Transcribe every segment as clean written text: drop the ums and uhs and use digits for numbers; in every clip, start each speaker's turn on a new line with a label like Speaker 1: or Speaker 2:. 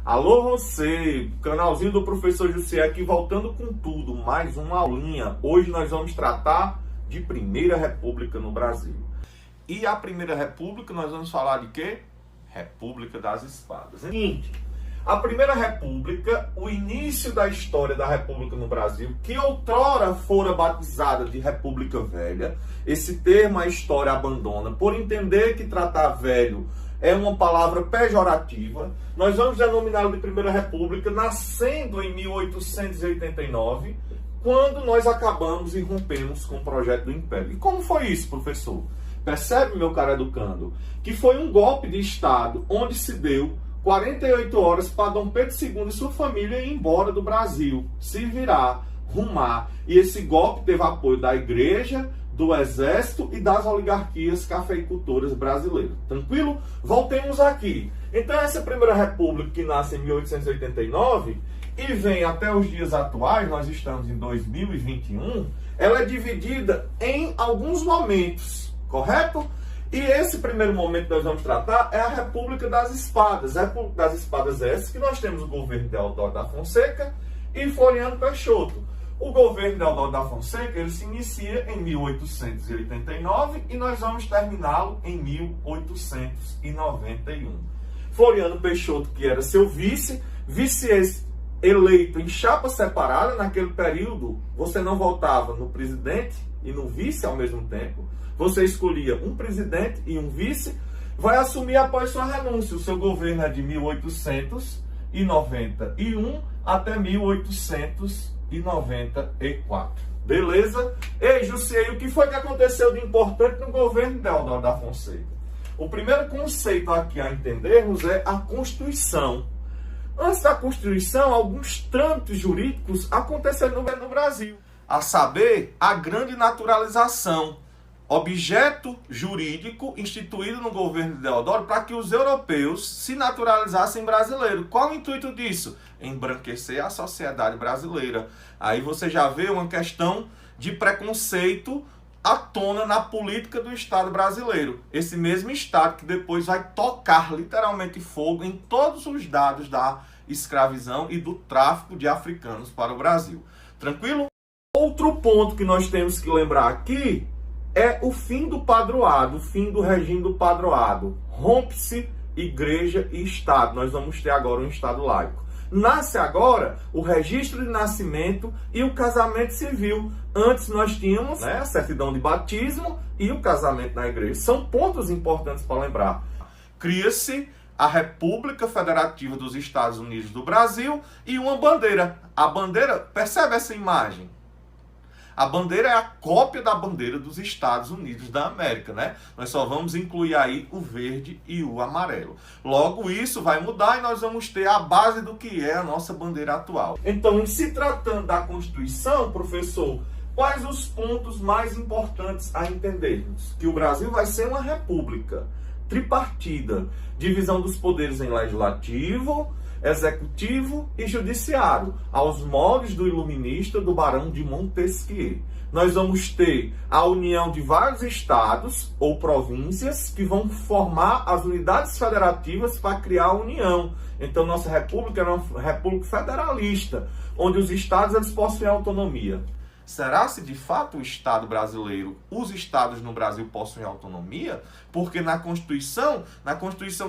Speaker 1: Alô você, canalzinho do professor Jussier aqui voltando com tudo, mais uma aulinha. Hoje nós vamos tratar de Primeira República no Brasil. E a Primeira República nós vamos falar de quê? República das Espadas. Seguinte, a Primeira República, o início da história da República no Brasil, que outrora fora batizada de República Velha, esse termo a história abandona, por entender que tratar velho é uma palavra pejorativa. Nós vamos denominá-lo de Primeira República, nascendo em 1889, quando nós acabamos e rompemos com o projeto do Império. E como foi isso, professor? Percebe, meu caro educando, que foi um golpe de Estado onde se deu 48 horas para Dom Pedro II e sua família ir embora do Brasil, se virar, rumar. E esse golpe teve apoio da Igreja, do Exército e das oligarquias cafeicultoras brasileiras. Tranquilo? Voltemos aqui. Então essa Primeira República que nasce em 1889 e vem até os dias atuais, nós estamos em 2021, ela é dividida em alguns momentos, correto? E esse primeiro momento que nós vamos tratar é a República das Espadas. A República das Espadas é essa que nós temos o governo de Deodoro da Fonseca e Floriano Peixoto. O governo de Deodoro da Fonseca ele se inicia em 1889 e nós vamos terminá-lo em 1891. Floriano Peixoto, que era seu vice eleito em chapa separada. Naquele período, você não votava no presidente e no vice ao mesmo tempo. Você escolhia um presidente e um vice. Vai assumir após sua renúncia. O seu governo é de 1891 até 1894. Beleza? Ei, Jussier, o que foi que aconteceu de importante no governo de Deodoro da Fonseca? O primeiro conceito aqui a entendermos é a Constituição. Antes da Constituição, alguns trâmites jurídicos aconteceram no Brasil. A saber, a grande naturalização. Objeto jurídico instituído no governo de Deodoro para que os europeus se naturalizassem brasileiros. Qual o intuito disso? Embranquecer a sociedade brasileira. Aí você já vê uma questão de preconceito à tona na política do Estado brasileiro. Esse mesmo Estado que depois vai tocar literalmente fogo em todos os dados da escravidão e do tráfico de africanos para o Brasil. Tranquilo? Outro ponto que nós temos que lembrar aqui é o fim do padroado, o fim do regime do padroado. Rompe-se igreja e Estado. Nós vamos ter agora um Estado laico. Nasce agora o registro de nascimento e o casamento civil. Antes nós tínhamos a certidão de batismo e o casamento na igreja. São pontos importantes para lembrar. Cria-se a República Federativa dos Estados Unidos do Brasil e uma bandeira. A bandeira, percebe essa imagem? A bandeira é a cópia da bandeira dos Estados Unidos da América, né? Nós só vamos incluir aí o verde e o amarelo. Logo, isso vai mudar e nós vamos ter a base do que é a nossa bandeira atual. Então, em se tratando da Constituição, professor, quais os pontos mais importantes a entendermos? Que o Brasil vai ser uma república tripartida, divisão dos poderes em legislativo, executivo e judiciário, aos moldes do iluminista do Barão de Montesquieu. Nós vamos ter a união de vários estados ou províncias que vão formar as unidades federativas para criar a união. Então, nossa república é uma república federalista, onde os estados eles possuem autonomia. Será se de fato o Estado brasileiro, os estados no Brasil possuem autonomia? Porque na Constituição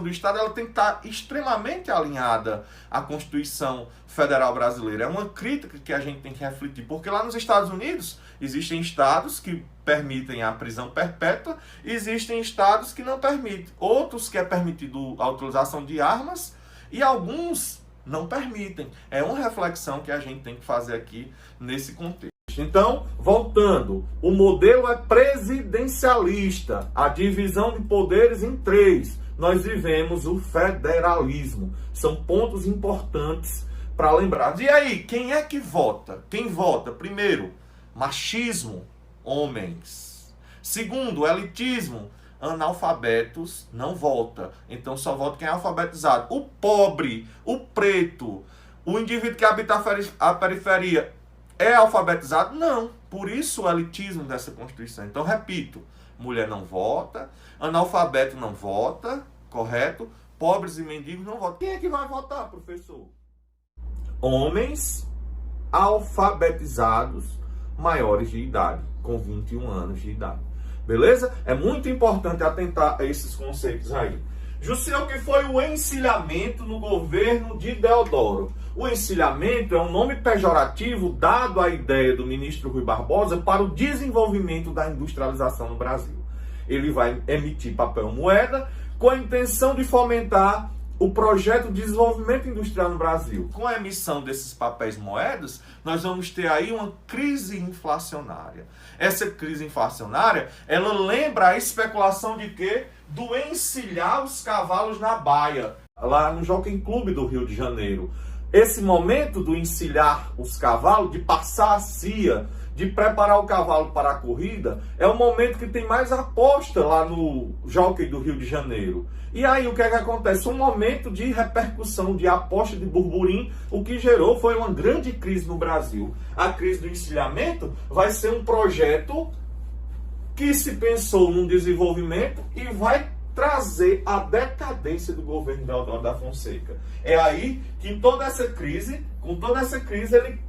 Speaker 1: do Estado, ela tem que estar extremamente alinhada à Constituição Federal Brasileira. É uma crítica que a gente tem que refletir, porque lá nos Estados Unidos existem estados que permitem a prisão perpétua, existem estados que não permitem, outros que é permitido a utilização de armas e alguns não permitem. É uma reflexão que a gente tem que fazer aqui nesse contexto. Então, voltando, o modelo é presidencialista, a divisão de poderes em três. Nós vivemos o federalismo. São pontos importantes para lembrar. E aí, quem é que vota? Quem vota? Primeiro, machismo, homens. Segundo, elitismo, analfabetos, não vota. Então só vota quem é alfabetizado. O pobre, o preto, o indivíduo que habita a periferia, é alfabetizado? Não. Por isso o elitismo dessa Constituição. Então, repito, mulher não vota, analfabeto não vota, correto? pobres e mendigos não votam. Quem é que vai votar, professor? Homens alfabetizados maiores de idade, com 21 anos de idade. Beleza? É muito importante atentar a esses conceitos aí. Jussier, o que foi o encilhamento no governo de Deodoro? O encilhamento é um nome pejorativo dado à ideia do ministro Rui Barbosa para o desenvolvimento da industrialização no Brasil. Ele vai emitir papel moeda com a intenção de fomentar o projeto de desenvolvimento industrial no Brasil. Com a emissão desses papéis moedas, nós vamos ter aí uma crise inflacionária. Essa crise inflacionária, ela lembra a especulação de quê? Do encilhar os cavalos na baia, lá no Jockey Club do Rio de Janeiro. Esse momento do encilhar os cavalos, de passar a cia, de preparar o cavalo para a corrida, é o momento que tem mais aposta lá no Jockey do Rio de Janeiro. E aí o que é que acontece? Um momento de repercussão, de aposta, de burburinho, o que gerou foi uma grande crise no Brasil. A crise do encilhamento vai ser um projeto que se pensou num desenvolvimento e vai trazer a decadência do governo Deodoro da Fonseca. É aí que com toda essa crise, ele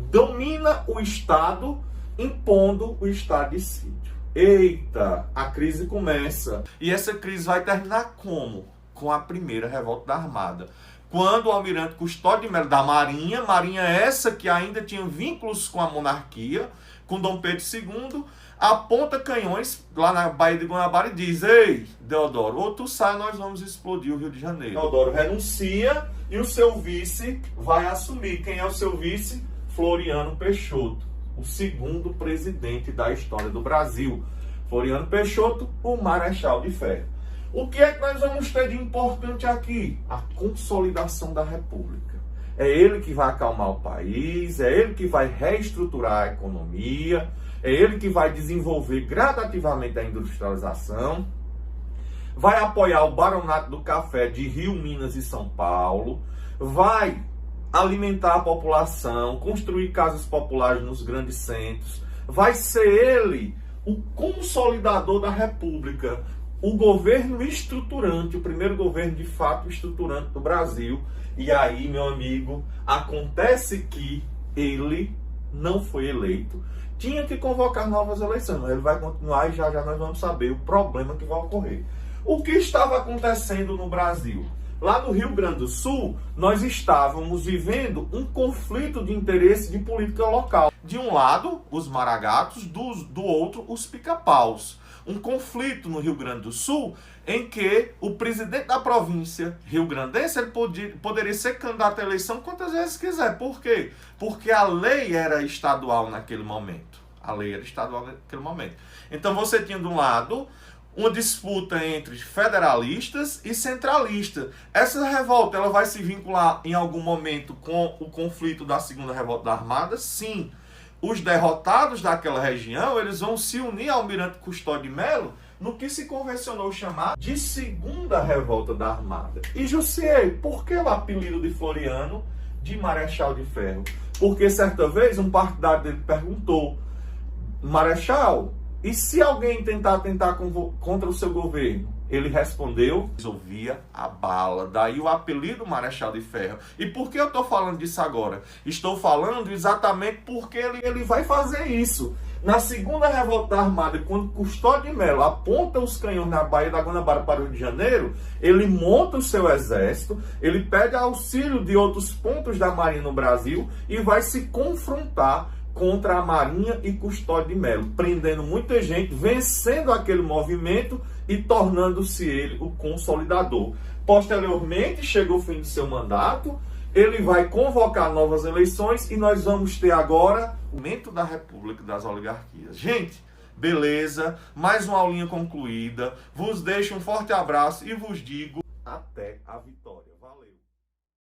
Speaker 1: domina o Estado, impondo o estado de sítio. Eita, a crise começa. E essa crise vai terminar como? Com a primeira revolta da Armada. Quando o almirante Custódio de Melo da Marinha essa que ainda tinha vínculos com a monarquia, com Dom Pedro II, aponta canhões lá na Baía de Guanabara e diz: ei, Deodoro, ou tu sai, nós vamos explodir o Rio de Janeiro. Deodoro renuncia e o seu vice vai assumir. Quem é o seu vice? Floriano Peixoto, o segundo presidente da história do Brasil. Floriano Peixoto, o Marechal de Ferro. O que é que nós vamos ter de importante aqui? A consolidação da República. É ele que vai acalmar o país, é ele que vai reestruturar a economia, é ele que vai desenvolver gradativamente a industrialização, vai apoiar o Baronato do Café de Rio, Minas e São Paulo, vai alimentar a população, construir casas populares nos grandes centros, vai ser ele o consolidador da República, o governo estruturante, o primeiro governo de fato estruturante do Brasil. E aí, meu amigo, acontece que ele não foi eleito. Tinha que convocar novas eleições, mas ele vai continuar e já já nós vamos saber o problema que vai ocorrer. O que estava acontecendo no Brasil? Lá no Rio Grande do Sul, nós estávamos vivendo um conflito de interesse de política local. De um lado, os maragatos, do outro, os pica-paus. Um conflito no Rio Grande do Sul em que o presidente da província rio-grandense ele poderia ser candidato à eleição quantas vezes quiser. Por quê? Porque a lei era estadual naquele momento. A lei era estadual naquele momento. Então você tinha de um lado uma disputa entre federalistas e centralistas. Essa revolta ela vai se vincular em algum momento com o conflito da Segunda Revolta da Armada? Sim. Os derrotados daquela região, eles vão se unir ao almirante Custódio de Melo no que se convencionou chamar de Segunda Revolta da Armada. E Jussier, por que o apelido de Floriano de Marechal de Ferro? Porque certa vez um partidário dele perguntou: Marechal, e se alguém tentar contra o seu governo? Ele respondeu: resolvia a bala. Daí o apelido Marechal de Ferro. E por que eu estou falando disso agora? Estou falando exatamente porque ele vai fazer isso. Na Segunda Revolta da Armada, quando Custódio de Melo aponta os canhões na Baía da Guanabara para o Rio de Janeiro, ele monta o seu exército, ele pede auxílio de outros pontos da Marinha no Brasil e vai se confrontar contra a Marinha e Custódio de Melo, prendendo muita gente, vencendo aquele movimento e tornando-se ele o consolidador. Posteriormente, chega o fim do seu mandato, ele vai convocar novas eleições e nós vamos ter agora o aumento da República das Oligarquias. Gente, beleza, mais uma aulinha concluída. Vos deixo um forte abraço e vos digo até a vitória.